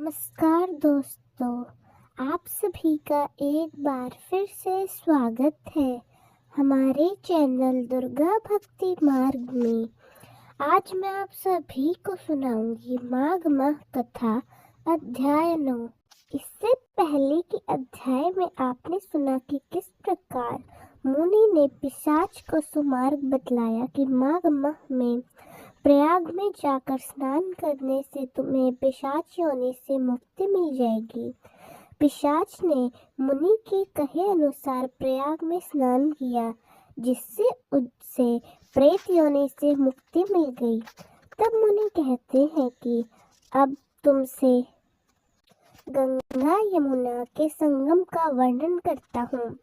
नमस्कार दोस्तों, आप सभी का एक बार फिर से स्वागत है हमारे चैनल दुर्गा भक्ति मार्ग में। आज मैं आप सभी को सुनाऊंगी माघ माह कथा अध्याय 9। इससे पहले कि अध्याय में आपने सुना कि किस प्रकार मुनि ने पिशाच को सुमार्ग बतलाया कि माघ माह में प्रयाग में जाकर स्नान करने से तुम्हें पिशाच योनि से मुक्ति मिल जाएगी। पिशाच ने मुनि के कहे अनुसार प्रयाग में स्नान किया, जिससे उससे प्रेत योनि से मुक्ति मिल गई। तब मुनि कहते हैं कि अब तुमसे गंगा यमुना के संगम का वर्णन करता हूँ,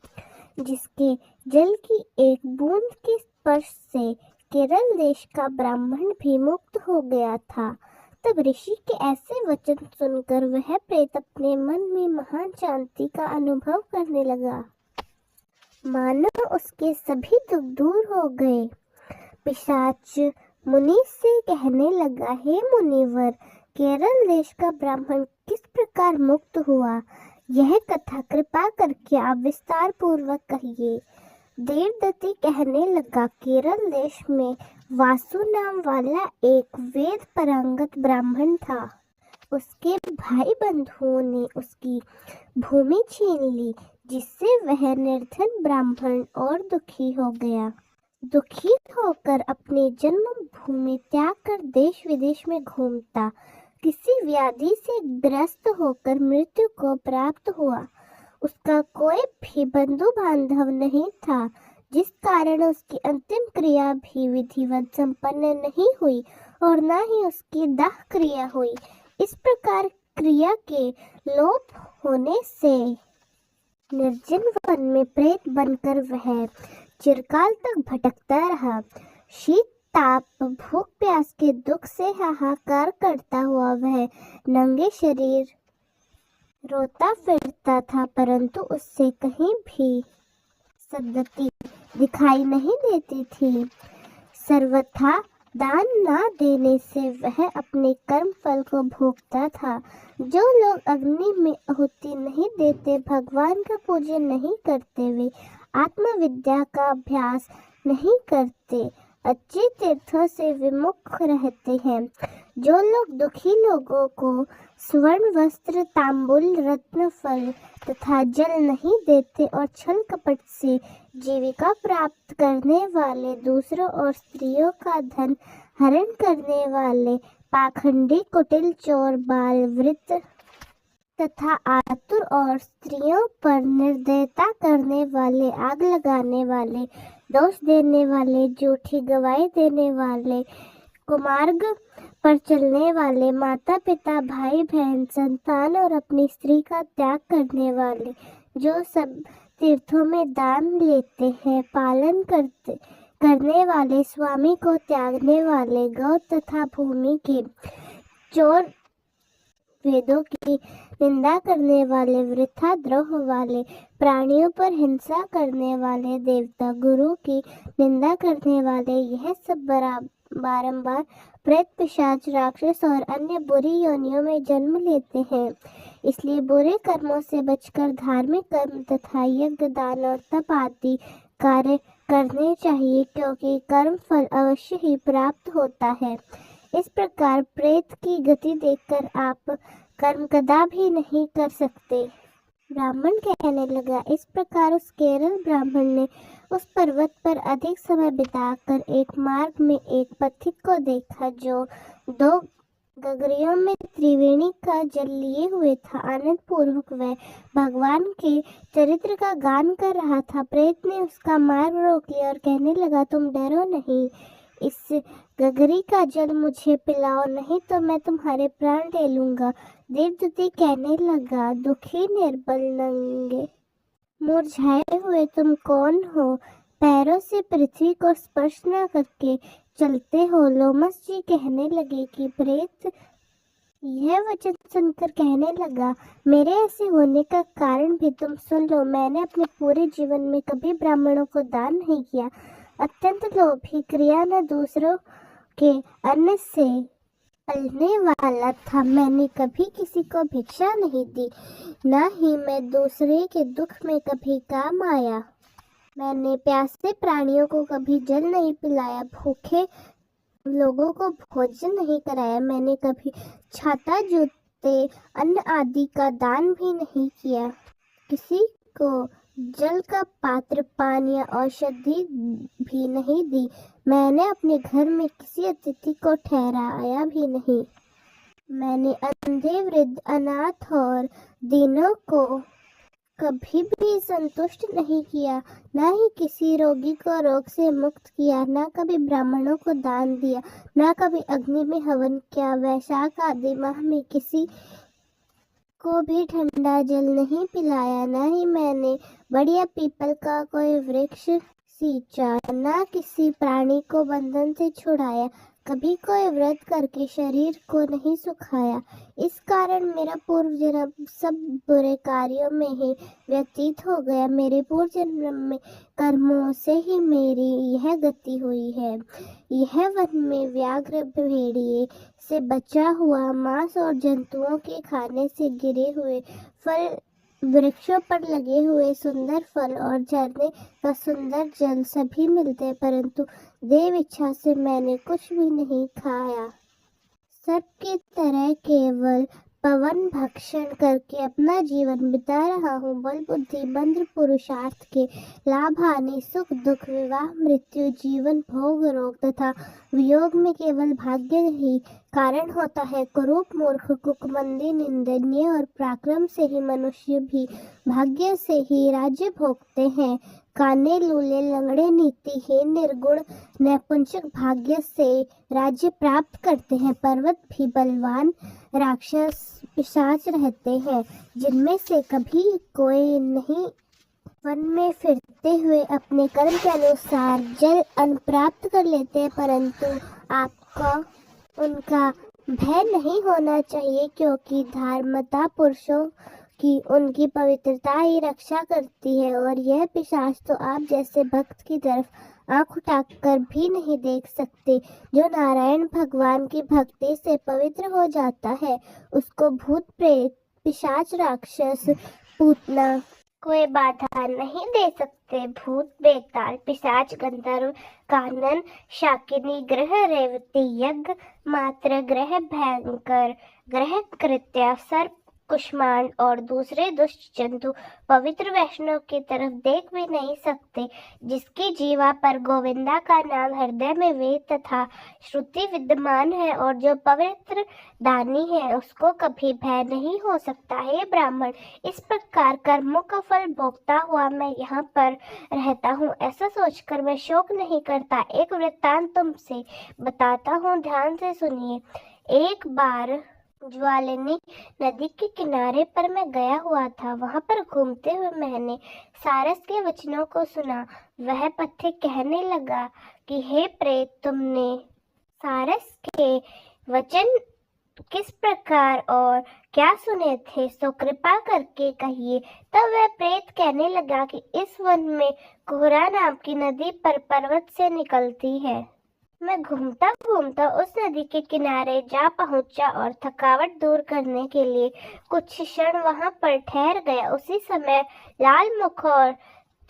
जिसके जल की एक बूंद के स्पर्श से केरल देश का ब्राह्मण भी मुक्त हो गया था। तब ऋषि के ऐसे वचन सुनकर वह प्रेत अपने मन में महान शांति का अनुभव करने लगा, मानो उसके सभी दुख दूर हो गए। पिशाच मुनि से कहने लगा, हे मुनिवर, केरल देश का ब्राह्मण किस प्रकार मुक्त हुआ, यह कथा कृपा करके आप विस्तार पूर्वक कहिए। देवदत्ति कहने लगा, केरल देश में वासु नाम वाला एक वेद पारंगत ब्राह्मण था। उसके भाई बंधुओं ने उसकी भूमि छीन ली, जिससे वह निर्धन ब्राह्मण और दुखी हो गया। दुखी होकर अपनी जन्म भूमि त्याग कर देश विदेश में घूमता, किसी व्याधि से ग्रस्त होकर मृत्यु को प्राप्त हुआ। उसका कोई भी बंधु बांधव नहीं था, जिस कारण उसकी अंतिम क्रिया भी विधिवत संपन्न नहीं हुई और न ही उसकी दाह क्रिया हुई। इस प्रकार क्रिया के लोप होने से निर्जन वन में प्रेत बनकर वह चिरकाल तक भटकता रहा। शीत ताप भूख प्यास के दुख से हाहाकार करता हुआ वह नंगे शरीर रोता फिरता था, परंतु उससे कहीं भी सद्गति दिखाई नहीं देती थी। सर्वथा दान न देने से वह अपने कर्म फल को भोगता था। जो लोग अग्नि में आहुति नहीं देते, भगवान का पूजन नहीं करते, वे आत्मविद्या का अभ्यास नहीं करते, अच्छे तीर्थों से विमुख रहते हैं। जो लोग दुखी लोगों को स्वर्ण वस्त्र, तांबुल, रत्न, फल तथा जल नहीं देते और छल कपट से जीविका प्राप्त करने वाले, दूसरों और स्त्रियों का धन हरण करने वाले, पाखंडी, कुटिल, चोर, बाल, वृत्त तथा आतुर और स्त्रियों पर निर्दयता करने वाले, आग लगाने वाले, दोष देने वाले, झूठी गवाही देने वाले, कुमार्ग पर चलने वाले, माता पिता, भाई बहन, संतान और अपनी स्त्री का त्याग करने वाले, जो सब तीर्थों में दान लेते हैं, पालन करने वाले, स्वामी को त्यागने वाले, गौ तथा भूमि के चोर, वेदों की निंदा करने वाले, वृथा द्रोह वाले, प्राणियों पर हिंसा करने वाले, देवता गुरु की निंदा करने वाले, यह सब बारंबार प्रेत, पिशाच, राक्षस और अन्य बुरी योनियों में जन्म लेते हैं। इसलिए बुरे कर्मों से बचकर धार्मिक कर्म तथा यज्ञ, दान और तप आदि कार्य करने चाहिए, क्योंकि कर्म फल अवश्य ही प्राप्त होता है। इस प्रकार प्रेत की गति देखकर आप कर्म कदापि नहीं कर सकते। ब्राह्मण कहने लगा, इस प्रकार उस केरल ब्राह्मण ने उस पर्वत पर अधिक समय बिताकर एक मार्ग में एक पथिक को देखा, जो 2 गगरियों में त्रिवेणी का जल लिए हुए था। आनंद पूर्वक वह भगवान के चरित्र का गान कर रहा था। प्रेत ने उसका मार्ग रोक लिया और कहने लगा, तुम डरो नहीं, इस गगरी का जल मुझे पिलाओ, नहीं तो मैं तुम्हारे प्राण ले लूंगा। देवदत्ति कहने लगा, दुखी, निर्बल, नंगे, मुरझाए हुए तुम कौन हो? पैरों से पृथ्वी को स्पर्श न करके चलते हो। लोमस जी कहने लगे कि प्रेत यह वचन सुनकर कहने लगा, मेरे ऐसे होने का कारण भी तुम सुन लो। मैंने अपने पूरे जीवन में कभी ब्राह्मणों को दान नहीं किया। अत्यंत लोभी, क्रिया न दूसरों के अन्न से पलने वाला था। मैंने कभी किसी को भिक्षा नहीं दी, ना ही मैं दूसरे के दुख में कभी काम आया। मैंने प्यासे प्राणियों को कभी जल नहीं पिलाया, भूखे लोगों को भोजन नहीं कराया। मैंने कभी छाता, जूते, अन्न आदि का दान भी नहीं किया। किसी को जल का पात्र, पान या औषधि भी नहीं दी। मैंने अपने घर में किसी अतिथि को ठहराया भी नहीं। मैंने अंधे, वृद्ध, अनाथ और दीनों को कभी भी संतुष्ट नहीं किया, ना ही किसी रोगी को रोग से मुक्त किया, ना कभी ब्राह्मणों को दान दिया, ना कभी अग्नि में हवन किया। वैशाख आदि माह में किसी को भी ठंडा जल नहीं पिलाया, ना ही मैंने बढ़िया पीपल का कोई वृक्ष सींचा, ना किसी प्राणी को बंधन से छुड़ाया, कभी कोई व्रत करके शरीर को नहीं सुखाया। इस कारण मेरा पूर्व जन्म सब बुरे कार्यों में ही व्यतीत हो गया। मेरे पूर्व जन्म में कर्मों से ही मेरी यह गति हुई है। यह वन में व्याघ्र, भेड़िए से बचा हुआ मांस और जंतुओं के खाने से गिरे हुए फल, वृक्षों पर लगे हुए सुंदर फल और झरने का सुंदर जल सभी मिलते, परंतु देव इच्छा से मैंने कुछ भी नहीं खाया। सर्प की तरह केवल पवन भक्षण करके अपना जीवन बिता रहा हूँ। बल, बुद्धि, मंत्र, पुरुषार्थ के लाभ, हानि, सुख दुख, विवाह, मृत्यु, जीवन, भोग, रोग तथा वियोग में केवल भाग्य ही कारण होता है। कुरूप, मूर्ख, कुकमंदी, निंदनीय और पराक्रम से ही मनुष्य भी भाग्य से ही राज्य भोगते हैं। काने, लूले, लंगड़े, नीतिहीन, निर्गुण, नपुंसक भाग्य से राज्य प्राप्त करते हैं। पर्वत भी बलवान राक्षस, पिशाच रहते हैं, जिनमें से कभी कोई नहीं वन में फिरते हुए अपने कर्म के अनुसार जल अन्न प्राप्त कर लेते हैं, परंतु आपको उनका भय नहीं होना चाहिए, क्योंकि धार्मिकता पुरुषों की उनकी पवित्रता ही रक्षा करती है। और यह पिशाच तो आप जैसे भक्त की तरफ आंख उठाकर भी नहीं देख सकते। जो नारायण भगवान की भक्ति से पवित्र हो जाता है, उसको भूत, प्रेत, पिशाच, राक्षस, पूतना कोई बाधा नहीं दे सकते। भूत, बेताल, पिशाच, गंधर्व, कानन, शाकिनी ग्रह, रेवती, यज्ञ, मात्र ग्रह, भयंकर ग्रह, कृत्या, सर्प, कुष्मांड और दूसरे दुष्ट जंतु पवित्र वैष्णव की तरफ देख भी नहीं सकते। जिसकी जीवा पर गोविंदा का नाम हृदय में वेद तथा श्रुति विद्यमान है और जो पवित्र दानी है, उसको कभी भय नहीं हो सकता। हे ब्राह्मण, इस प्रकार कर्मों का फल भोगता हुआ मैं यहाँ पर रहता हूँ, ऐसा सोचकर मैं शोक नहीं करता। एक वृत्तांत तुमसे बताता हूँ, ध्यान से सुनिए। एक बार ज्वालिनी नदी के किनारे पर मैं गया हुआ था। वहां पर घूमते हुए मैंने सारस के वचनों को सुना। वह पथिक कहने लगा कि हे प्रेत, तुमने सारस के वचन किस प्रकार और क्या सुने थे, सो कृपा करके कहिए। तब वह प्रेत कहने लगा कि इस वन में कोहरा नाम की नदी पर पर्वत से निकलती है। मैं घूमता घूमता उस नदी के किनारे जा पहुंचा और थकावट दूर करने के लिए कुछ क्षण वहां पर ठहर गया। उसी समय लाल मुख और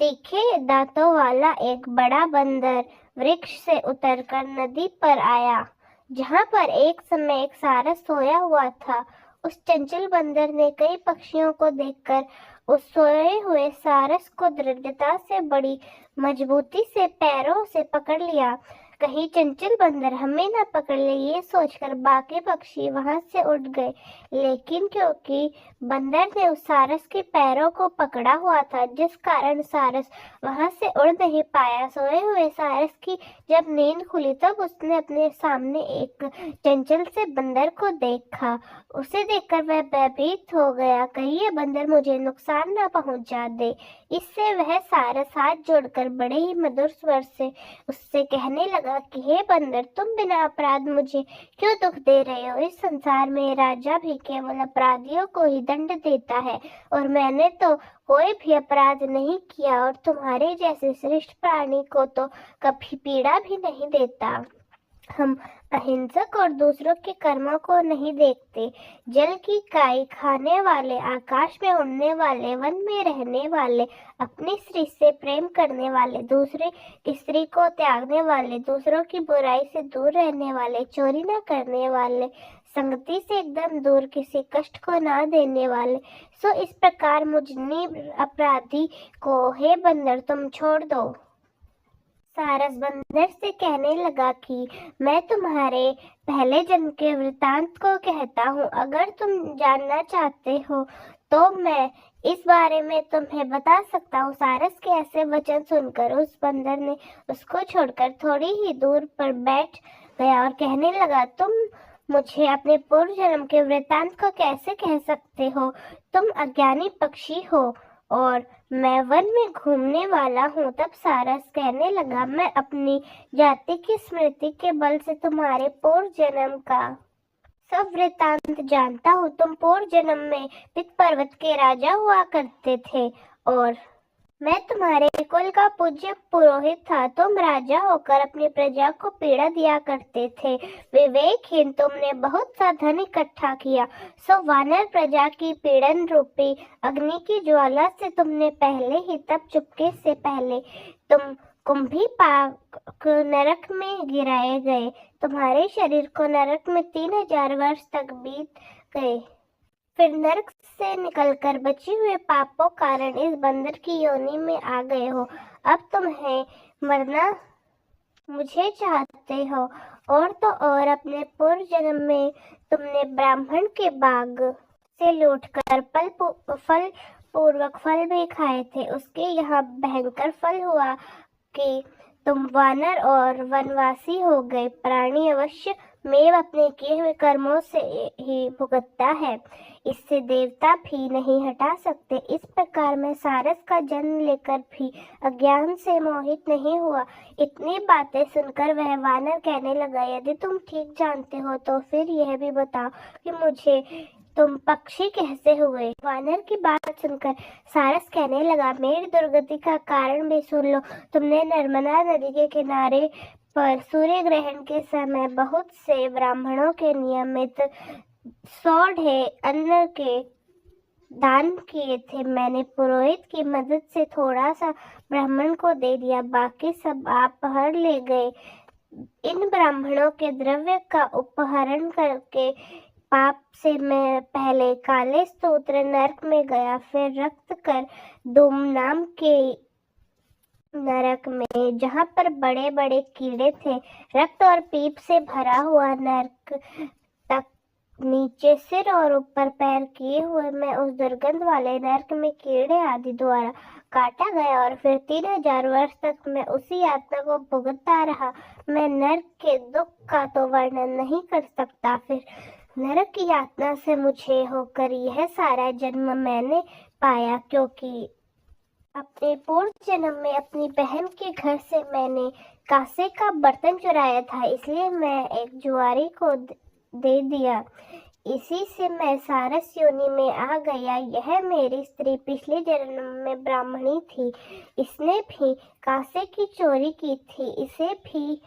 तीखे दांतों वाला एक बड़ा बंदर वृक्ष से उतरकर नदी पर आया, जहां पर एक समय एक सारस सोया हुआ था। उस चंचल बंदर ने कई पक्षियों को देखकर उस सोए हुए सारस को दृढ़ता से, बड़ी मजबूती से पैरों से पकड़ लिया। कहीं चंचल बंदर हमें न पकड़ ले, ये सोचकर बाकी पक्षी वहां से उड़ गए। लेकिन क्योंकि बंदर ने उस सारस के पैरों को पकड़ा हुआ था, जिस कारण सारस वहां से उड़ नहीं पाया। सोए हुए सारस की जब नींद खुली, तब उसने अपने सामने एक चंचल से बंदर को देखा। उसे देखकर वह भयभीत हो गया, कहीं ये बंदर मुझे नुकसान न पहुंचा दे। इससे वह सारस हाथ जोड़कर बड़े ही मधुर स्वर से उससे कहने लगा कि हे बंदर, तुम बिना अपराध मुझे क्यों दुख दे रहे हो? इस संसार में राजा भी केवल अपराधियों को ही दंड देता है, और मैंने तो कोई भी अपराध नहीं किया, और तुम्हारे जैसे श्रेष्ठ प्राणी को तो कभी पीड़ा भी नहीं देता। हम अहिंसक और दूसरों के कर्मों को नहीं देखते। जल की काई खाने वाले, आकाश में उड़ने वाले, वन में रहने वाले, अपनी स्त्री से प्रेम करने वाले, दूसरे स्त्री को त्यागने वाले, दूसरों की बुराई से दूर रहने वाले, चोरी न करने वाले, संगति से एकदम दूर, किसी कष्ट को ना देने वाले, सो इस प्रकार मुझनी अपराधी को हे बंदर तुम छोड़ दो। सारस बंदर से कहने लगा कि मैं तुम्हारे पहले जन्म के वृतांत को कहता हूँ। अगर तुम जानना चाहते हो तो मैं इस बारे में तुम्हें बता सकता हूँ। सारस के ऐसे वचन सुनकर उस बंदर ने उसको छोड़कर थोड़ी ही दूर पर बैठ गया और कहने लगा, तुम मुझे अपने पूर्व जन्म के वृतांत को कैसे कह सकते हो? तुम अज्ञानी पक्षी हो और मैं वन में घूमने वाला हूँ। तब सारस कहने लगा, मैं अपनी जाति की स्मृति के बल से तुम्हारे पूर्व जन्म का सब वृतांत जानता हूँ। तुम पूर्व जन्म में पित पर्वत के राजा हुआ करते थे और मैं तुम्हारे कुल का पूज्य पुरोहित था। तुम राजा होकर अपनी प्रजा को पीड़ा दिया करते थे। विवेकहीन तुमने बहुत सा धन इकट्ठा किया, सो वानर प्रजा की पीड़न रूपी अग्नि की ज्वाला से तुमने पहले ही तब चुपके से पहले तुम कुंभी पाक नरक में गिराए गए। तुम्हारे शरीर को नरक में 3000 वर्ष तक बीत गए। फिर नरक से निकलकर बचे हुए पापों कारण इस बंदर की योनि में आ गए हो। अब तुम्हें मरना मुझे चाहते हो और तो और अपने पूर्व जन्म में तुमने ब्राह्मण के बाग से लूटकर फल पूर्वक फल भी खाए थे। उसके यहाँ भयंकर फल हुआ कि तुम वानर और वनवासी हो गए। प्राणी अवश्य मेव अपने किए हुए कर्मों से ही भुगतता है, इससे देवता भी नहीं हटा सकते। इस प्रकार मैं सारस का जन्म लेकर भी अज्ञान से मोहित नहीं हुआ। इतनी बातें सुनकर वह वानर कहने लगा, यदि तुम ठीक जानते हो तो फिर यह भी बताओ कि मुझे तुम पक्षी कैसे हुए? वानर की बात सुनकर सारस कहने लगा, मेरी दुर्गति का कारण भी सुन लो। तुमने नर्मदा नदी के किनारे पर सूर्य ग्रहण के समय बहुत से ब्राह्मणों के नियमित 100 ढेर अन्न के दान किए थे। मैंने पुरोहित की मदद से थोड़ा सा ब्राह्मण को दे दिया, बाकी सब आप हर ले गए। इन ब्राह्मणों के द्रव्य का उपहरण करके पाप से मैं पहले काले स्तोत्र नरक में गया, फिर रक्त कर दुम नाम के नरक में, जहाँ पर बड़े बड़े कीड़े थे। रक्त और पीप से भरा हुआ नरक तक नीचे सिर और ऊपर पैर किए हुए मैं उस दुर्गंध वाले नरक में कीड़े आदि द्वारा काटा गया और फिर 3000 वर्ष तक मैं उसी यातना को भुगतता रहा। मैं नरक के दुख का तो वर्णन नहीं कर सकता। फिर नरक की यातना से मुझे होकर यह सारा जन्म मैंने पाया, क्योंकि अपने पूर्व जन्म में अपनी बहन के घर से मैंने कांसे का बर्तन चुराया था, इसलिए मैं एक जुआरी को दे दिया। इसी से मैं सारस योनि में आ गया। यह मेरी स्त्री पिछले जन्म में ब्राह्मणी थी, इसने भी कांसे की चोरी की थी, इसे भी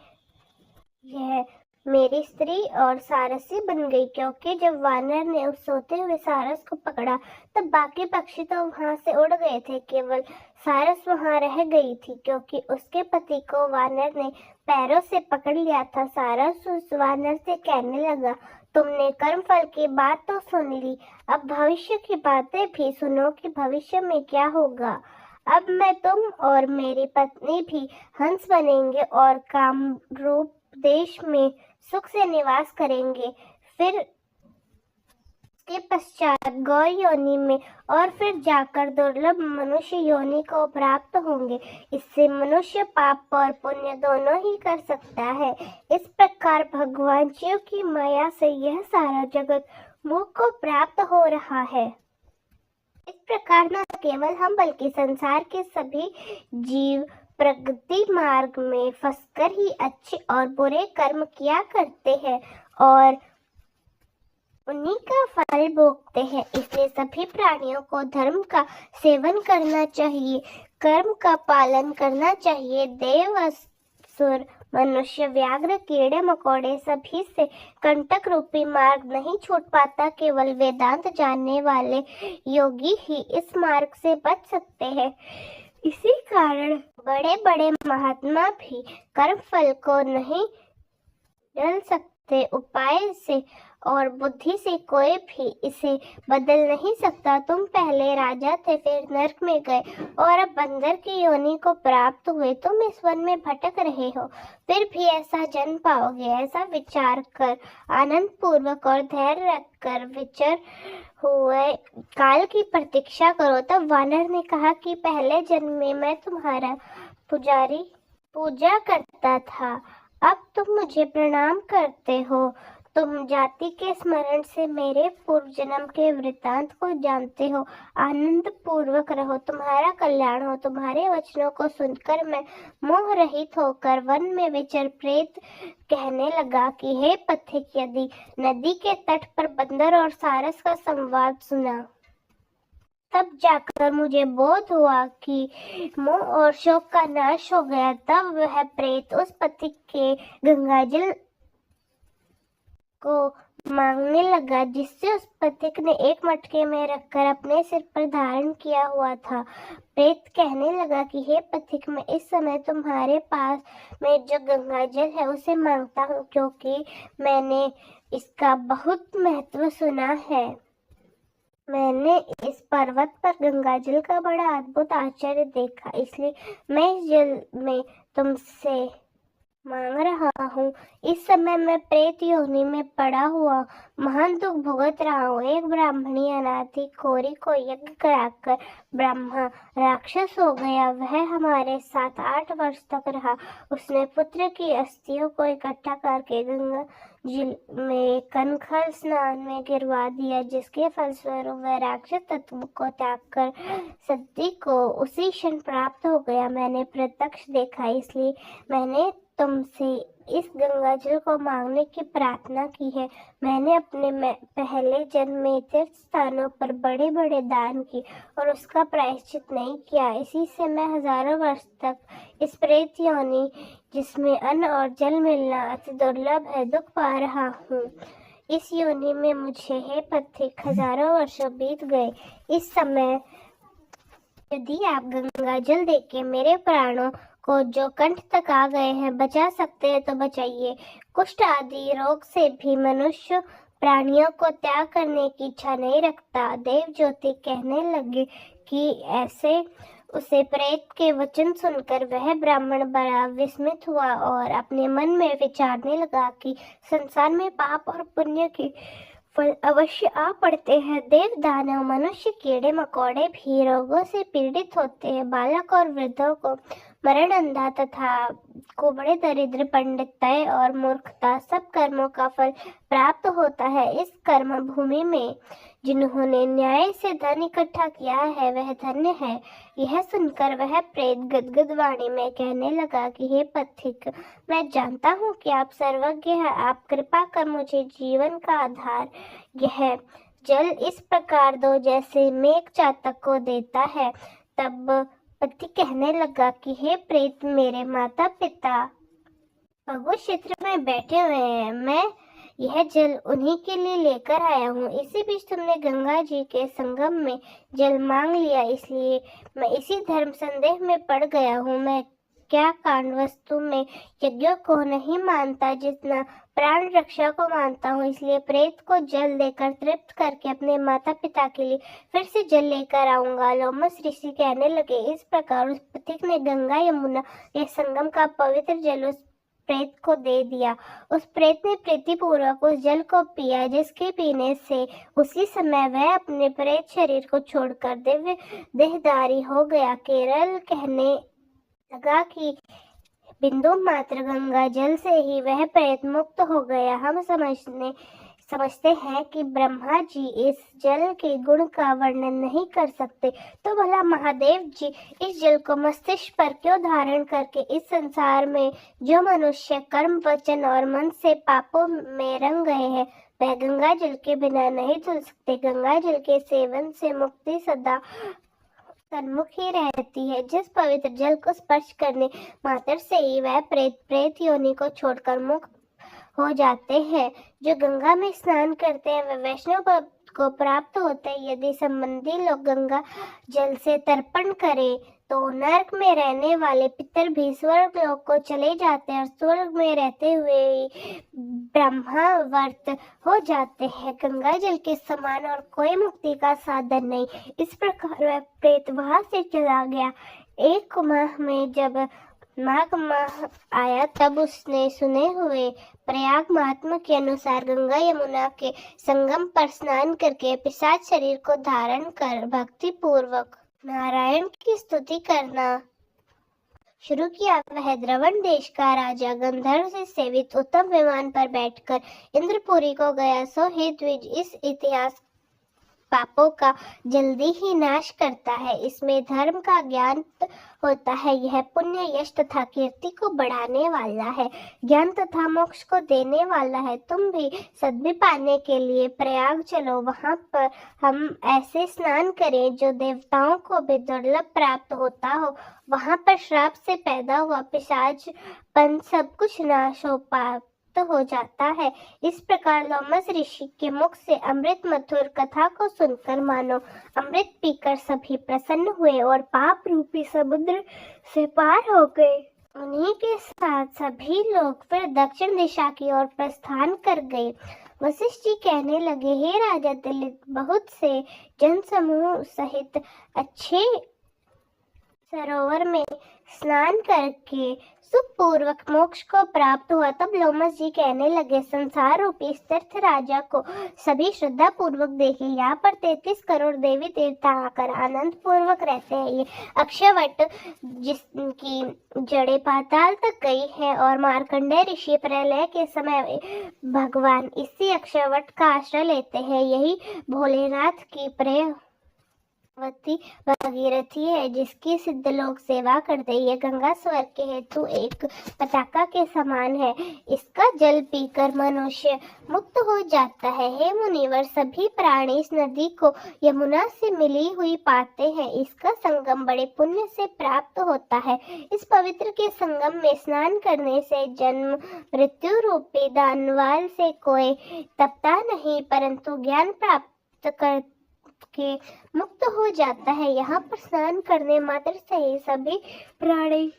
यह मेरी स्त्री और सारसी बन गई, क्योंकि जब वानर ने उस सोते हुए सारस को पकड़ा तब बाकी पक्षी तो वहां से उड़ गए थे, केवल सारस वहां रह गई थी, क्योंकि उसके पति को वानर ने पैरों से पकड़ लिया था। सारस उस वानर से कहने लगा, तुमने कर्म फल की बात तो सुन ली, अब भविष्य की बातें भी सुनो कि भविष्य में क्या होगा। अब मैं तुम और मेरी पत्नी भी हंस बनेंगे और कामरूप देश में सुख से निवास करेंगे। फिर के पश्चात गौ योनि में और फिर जाकर दुर्लभ मनुष्य योनि को प्राप्त होंगे। इससे मनुष्य पाप और पुण्य दोनों ही कर सकता है। इस प्रकार भगवान शिव की माया से यह सारा जगत मुझ को प्राप्त हो रहा है। इस प्रकार न केवल हम बल्कि संसार के सभी जीव प्रगति मार्ग में फंसकर ही अच्छे और बुरे कर्म किया करते हैं और उन्हीं का फल भोगते हैं। इसलिए सभी प्राणियों को धर्म का सेवन करना चाहिए, कर्म का पालन करना चाहिए। देव असुर मनुष्य, व्याघ्र, कीड़े मकोड़े सभी से कंटक रूपी मार्ग नहीं छूट पाता। केवल वेदांत जानने वाले योगी ही इस मार्ग से बच सकते हैं। इसी कारण बड़े बड़े महात्मा भी कर्म फल को नहीं टल सकते। उपाय से और बुद्धि से कोई भी इसे बदल नहीं सकता। तुम पहले राजा थे, फिर नरक में गए और अब बंदर की योनि को प्राप्त हुए। तुम इस वन में भटक रहे हो, फिर भी ऐसा जन्म पाओगे। ऐसा विचार कर आनंद पूर्वक और धैर्य रखकर विचर हुए काल की प्रतीक्षा करो। तब वानर ने कहा कि पहले जन्म में मैं तुम्हारा पूजा करता था, अब तुम मुझे प्रणाम करते हो। तुम जाति के स्मरण से मेरे पूर्व जन्म के वृत्तांत को जानते हो। आनंद पूर्वक रहो, तुम्हारा कल्याण हो। तुम्हारे वचनों को सुनकर मैं मोह रहित होकर वन में विचर प्रेत कहने लगा कि हे पथिक, यदि नदी के तट पर बंदर और सारस का संवाद सुना, तब जाकर मुझे बोध हुआ कि मोह और शोक का नाश हो गया। तब वह प्रेत उस पथिक के गंगाजल को मांगने लगा, जिससे उस पथिक ने एक मटके में रखकर अपने सिर पर धारण किया हुआ था। प्रेत कहने लगा कि हे पथिक, मैं इस समय तुम्हारे पास में जो गंगाजल है उसे मांगता हूँ, क्योंकि मैंने इसका बहुत महत्व सुना है। मैंने इस पर्वत पर गंगाजल का बड़ा अद्भुत आश्चर्य देखा, इसलिए मैं इस जल में तुमसे मांग रहा हूँ। इस समय मैं प्रेत योनि में पड़ा हुआ महान दुख भुगत रहा हूँ। एक ब्राह्मणी अनाथी कोरी को यज्ञ कराकर ब्रह्मा राक्षस हो गया। वह हमारे साथ 8 वर्ष तक रहा। उसने पुत्र की अस्थियों को इकट्ठा करके गंगा जी में कनखल स्नान में गिरवा दिया, जिसके फलस्वरूप वह राक्षस तत्व को त्याग कर सद्दी को उसी क्षण प्राप्त हो गया। मैंने प्रत्यक्ष देखा, इसलिए मैंने तुमसे इस गंगाजल को मांगने की प्रार्थना की है। मैंने अपने पहले जन्म में तीर्थ स्थानों पर बड़े बड़े दान किए और उसका प्रायश्चित नहीं किया। इसी से मैं हजारों वर्ष तक इस प्रेत योनि, जिसमें अन्न और जल मिलना अति दुर्लभ है, दुख पा रहा हूँ। इस योनि में मुझे, हे पथिक, हजारों वर्षों बीत गए। इस समय यदि आप गंगाजल देके मेरे प्राणों को, जो कंठ तक आ गए हैं, बचा सकते हैं तो बचाइए। कुष्ठ आदि रोग से भी मनुष्य प्राणियों को त्याग करने की इच्छा नहीं रखता। देव ज्योति कहने लगे कि ऐसे उसे प्रेत के वचन सुनकर वह ब्राह्मण बड़ा विस्मित हुआ और अपने मन में विचारने लगा कि संसार में पाप और पुण्य के फल अवश्य आ पड़ते हैं। देव, दानव, मनुष्य, कीड़े मकोड़े भी रोगों से पीड़ित होते हैं। बालक और वृद्धों को मरण, अंधा तथा कुबड़े, दरिद्र, पंडितय और मूर्खता, सब कर्मों का फल प्राप्त होता है। इस कर्म भूमि में जिन्होंने न्याय से धन इकट्ठा किया है वह धन्य है। यह सुनकर वह प्रेत गदगद वाणी में कहने लगा कि हे पथिक, मैं जानता हूँ कि आप सर्वज्ञ हैं। आप कृपा कर मुझे जीवन का आधार यह जल इस प्रकार दो जैसे मेघ चातक को देता है। तब पति कहने लगा कि हे प्रेत, मेरे माता पिता भगवत क्षेत्र में बैठे हुए हैं, मैं यह जल उन्हीं के लिए लेकर आया हूँ। इसी बीच तुमने गंगा जी के संगम में जल मांग लिया, इसलिए मैं इसी धर्म संदेह में पड़ गया हूँ। मैं क्या कांड वस्तु में यज्ञों को नहीं मानता जितना प्राण रक्षा को मानता हूँ। इसलिए प्रेत को जल देकर तृप्त करके अपने माता पिता के लिए फिर से जल लेकर आऊंगा। लोमस ऋषि कहने लगे, इस प्रकार उस पथिक ने गंगा यमुना के संगम का पवित्र जल उस प्रेत को दे दिया। उस प्रेत ने प्रीतिपूर्वक उस जल को पिया, जिसके पीने से उसी समय वह अपने प्रेत शरीर को छोड़कर दिव्य देहधारी हो गया। केरल कहने लगा कि बिंदु मात्र गंगा जल से ही वह प्रेत मुक्त हो गया। हम समझते हैं कि ब्रह्मा जी इस जल के गुण का वर्णन नहीं कर सकते, तो भला महादेव जी इस जल को मस्तिष्क पर क्यों धारण करके इस संसार में जो मनुष्य कर्म, वचन और मन से पापों में रंग गए हैं, वह गंगा जल के बिना नहीं धुल सकते। गंगा जल के सेवन से मुक्ति सदा सन्मुख ही रहती है। जिस पवित्र जल को स्पर्श करने मात्र से ही वह प्रेत योनि को छोड़कर मुक्त हो जाते हैं। जो गंगा में स्नान करते हैं वे वैष्णव पद को प्राप्त होते हैं। यदि संबंधी लोग गंगा जल से तर्पण करें तो नरक में रहने वाले पितर भी स्वर्ग लोक को चले जाते हैं और स्वर्ग में रहते हुए ही ब्रह्मावर्त हो जाते हैं। गंगा जल के समान और कोई मुक्ति का साधन नहीं। इस प्रकार वह प्रेत वहां से चला गया। एक माह में जब माघ माह आया तब उसने सुने हुए प्रयाग महात्मा के अनुसार गंगा यमुना के संगम पर स्नान करके पिशाच शरीर को धारण कर भक्ति पूर्वक नारायण की स्तुति करना शुरू किया। वह द्रवण देश का राजा गंधर्व से सेवित उत्तम विमान पर बैठकर इंद्रपुरी को गया। सो हे द्विज, इस इतिहास पापों का जल्दी ही नाश करता है। इसमें धर्म का ज्ञान होता है। यह पुण्य यश तथा कीर्ति को बढ़ाने वाला है, ज्ञान तथा मोक्ष को देने वाला है। तुम भी सद्गति पाने के लिए प्रयाग चलो। वहां पर हम ऐसे स्नान करें जो देवताओं को भी दुर्लभ प्राप्त होता हो। वहां पर श्राप से पैदा हुआ पिशाचपन सब कुछ नाश हो जाता है। इस प्रकार लोमस ऋषि के मुख से अमृत मधुर कथा को सुनकर मानो अमृत पीकर सभी प्रसन्न हुए और पाप रूपी समुद्र से पार हो गए। उन्हीं के साथ सभी लोग फिर दक्षिण दिशा की ओर प्रस्थान कर गए। वशिष्ठ जी कहने लगे, हे राजा दिलीप, बहुत से जन समूह सहित अच्छे सरोवर में स्नान करके सुखपूर्वक मोक्ष को प्राप्त हुआ। तब लोमस जी कहने लगे, संसार रूपी इस तीर्थ राजा को सभी श्रद्धा पूर्वक देखे। यहाँ पर 33 करोड़ देवी देवता आकर आनंद पूर्वक रहते हैं। ये अक्षयवट जिसकी जड़ें पाताल तक गई है और मार्कंडेय ऋषि प्रलय के समय भगवान इसी अक्षयवट का आश्रय लेते हैं। यही भोलेनाथ की भगीरथी है जिसकी सिद्ध लोग सेवा करते। ये गंगा स्वर्ग के हेतु एक पताका के समान है। इसका जल पीकर मनुष्य मुक्त हो जाता है। हे मुनिवर, सभी प्राणी इस नदी को यमुना से मिली हुई पाते हैं। इसका संगम बड़े पुण्य से प्राप्त होता है। इस पवित्र के संगम में स्नान करने से जन्म मृत्यु रूपी दानवाल से कोई तपता नहीं, परंतु ज्ञान प्राप्त कर के मुक्त हो जाता है। यहाँ पर स्नान करने मात्र से ही सभी प्राणी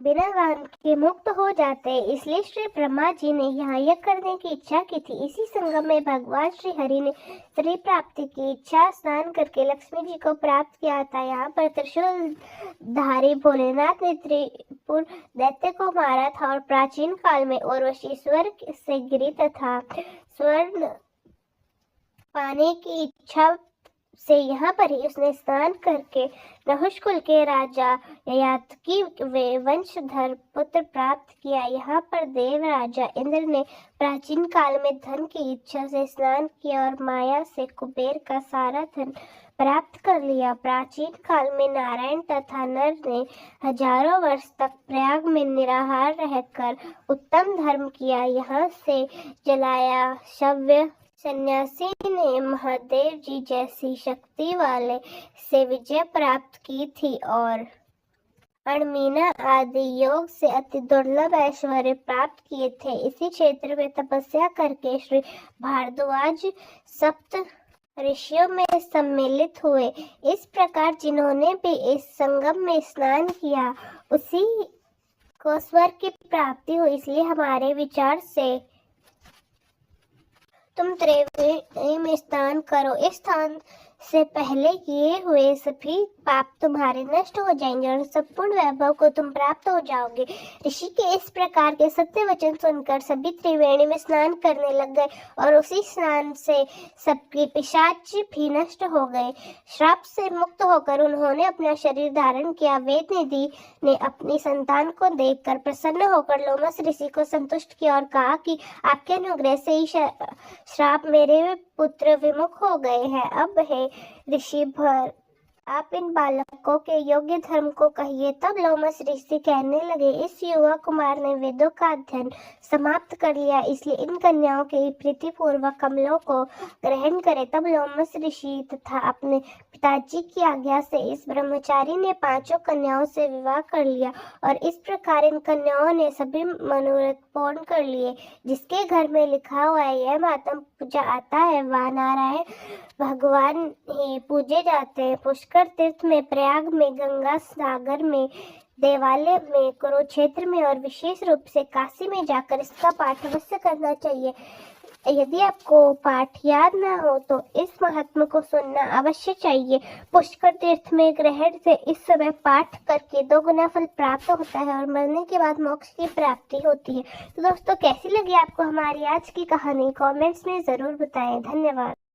बिना ज्ञान के मुक्त हो जाते हैं। इसलिए श्री ब्रह्मा जी ने यहाँ यज्ञ करने की इच्छा की थी। इसी संगम में भगवान श्री हरि ने स्त्री प्राप्ति की इच्छा स्नान करके लक्ष्मी जी को प्राप्त किया था। यहाँ पर त्रिशूल धारी भोलेनाथ ने त्रिपुर दैत्य को मारा था और प्राचीन काल में उर्वशी स्वर्ग से गिरी तथा स्वर्ण पाने की इच्छा से यहाँ पर ही उसने स्नान करके नहुष कुल के राजा ययाति वे वंशधर पुत्र प्राप्त किया। यहाँ पर देव राजा इंद्र ने प्राचीन काल में धन की इच्छा से स्नान किया और माया से कुबेर का सारा धन प्राप्त कर लिया। प्राचीन काल में नारायण तथा नर ने हजारों वर्ष तक प्रयाग में निराहार रहकर उत्तम धर्म किया। यहाँ से जलाया शव्य सन्यासी ने महादेव जी जैसी शक्ति वाले से विजय प्राप्त की थी और अणमीना आदि योग से अति दुर्लभ ऐश्वर्य प्राप्त किए थे। इसी क्षेत्र में तपस्या करके श्री भारद्वाज सप्त ऋषियों में सम्मिलित हुए। इस प्रकार जिन्होंने भी इस संगम में स्नान किया उसी को स्वर्ग की प्राप्ति हुई। इसलिए हमारे विचार से तुम त्रिवेणी में स्नान करो। इस स्थान से पहले किए हुए सभी पाप तुम्हारे नष्ट हो जाएंगे और संपूर्ण वैभव को तुम प्राप्त हो जाओगे। ऋषि के इस प्रकार के सत्य वचन सुनकर सभी त्रिवेणी में स्नान करने लग गए और उसी स्नान से सबके पिशाच भी नष्ट हो गए। श्राप से मुक्त होकर उन्होंने अपना शरीर धारण किया। वेद निधि ने अपनी संतान को देखकर प्रसन्न होकर लोमस ऋषि को संतुष्ट किया और कहा कि आपके अनुग्रह से ही श्राप मेरे पुत्र विमुख हो गए हैं। अब हे ऋषि आप इन बालकों के योग्य धर्म को कहिए। तब लोमस ऋषि कहने लगे, इस युवा कुमार ने वेदों का अध्ययन समाप्त कर लिया, इसलिए इन कन्याओं के प्रीतिपूर्वक कमलों को ग्रहण करे। तब लोमस ऋषि तथा अपने पिताजी की आज्ञा से इस ब्रह्मचारी ने 5 कन्याओं से विवाह कर लिया और इस प्रकार इन कन्याओं ने सभी मनोरथ पूर्ण कर लिए। जिसके घर में लिखा हुआ है, यह मातम पूजा आता है, वह नारायण भगवान ही पूजे जाते हैं। पुष्कर तीर्थ में, प्रयाग में, गंगा सागर में, देवालय में, कुरुक्षेत्र में और विशेष रूप से काशी में जाकर इसका पाठ अवश्य करना चाहिए। यदि आपको पाठ याद ना हो तो इस महात्मा को सुनना अवश्य चाहिए। पुष्कर तीर्थ में ग्रहण से इस समय पाठ करके 2 गुना फल प्राप्त होता है और मरने के बाद मोक्ष की प्राप्ति होती है। तो दोस्तों, कैसी लगी आपको हमारी आज की कहानी? कमेंट्स में जरूर बताएं। धन्यवाद।